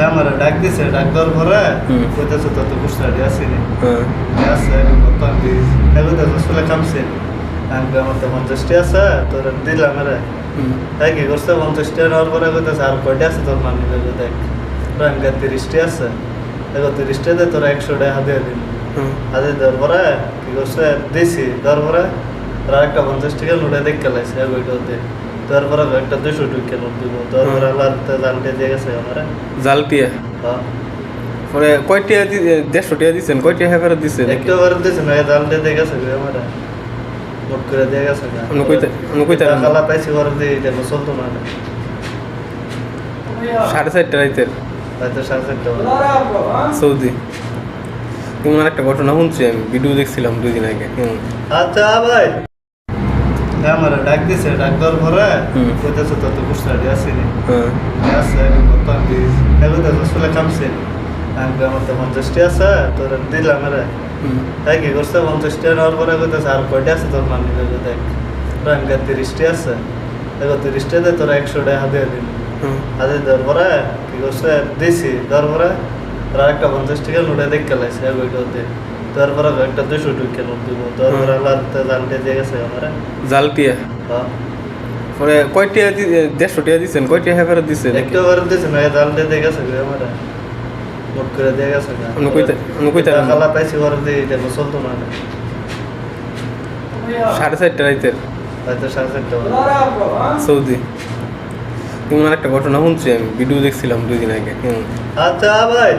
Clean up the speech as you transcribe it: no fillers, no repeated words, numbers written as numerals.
আমার ডাক দিছে, ডাক দেওয়ার পরে কইতেছে তো তো গুছাড়ি আসেনি আছে কত আমি এগুলো আসলে কামছে আমি আমার তো 50টি আছে তোর দিলাম রে তাই কি করছে 50টি নেওয়ার পরে কইতেছে আর কয়টা আছে তোর মানি দেখ আমি 30টি আছে এগো 30টি দে তোর 100 টাকা দিয়ে দিন আদে দেওয়ার পরে কি করছে দিছি দেওয়ার পরে আর একটা 50 টাকা নোটে দেখে লাইছে ওইটাতে তারপরে একটা 200 টাকা নোট দিব তারপরে আল্লাহ জালটে দিয়ে গেছে আমারে জালটিয়া হ্যাঁ পরে কয়টিয়া 150 টাকা দিছেন কয়টিয়া ফেরত দিছেন একটা বার দিছে না জালটে দিয়ে গেছে আমারে নোট করে দিয়ে গেছে না অন্য কইতা আল্লাহ পাইছি করে দিয়ে এটা চলতো না 4:30 রাইতের হয়তো 7:30 সৌদি কেমন একটা ঘটনা শুনছি আমি ভিডিও দেখছিলাম 2 দিন আগে আচ্ছা ভাই আমার ডাক দিছে ডাক দেওয়ার পরে কইতেছে তো তো গুছাড়ি আসেনি আছে কত আমি এগুলো আসলে কামছে আমি আমার তো 50টি আছে তোর দিলাম রে তাই কি করছে 50টি নেওয়ার পরে কইতেছে আর কয়টা আছে তোর মানি দেখ আমি 30টি আছে এগো 30টি দে তোর 100 টাকা দিয়ে দিন আদে দেওয়ার পরে কি করছে দিছি দেওয়ার পরে আর একটা 50 টাকা নোটে দেখে লাইছে ওইটাতে তারপরে একটা 200 টাকা নোট দিব তারপরে আল্লাহ জালটে দিয়ে গেছে আমারে জালটিয়া হ্যাঁ পরে কয়টিয়া 150 টাকা দিছেন কয়টিয়া ফেরত দিছেন একটা বার দিছে না জালটে দিয়ে গেছে আমারে নোট করে দিয়ে গেছে না অন্য কইতা আল্লাহ পাইছি করে দিয়ে এটা চলতো না 4:30 রাইতের হয়তো 7:30 সৌদি কেমন একটা ঘটনা শুনছি আমি ভিডিও দেখছিলাম 2 দিন আগে আচ্ছা ভাই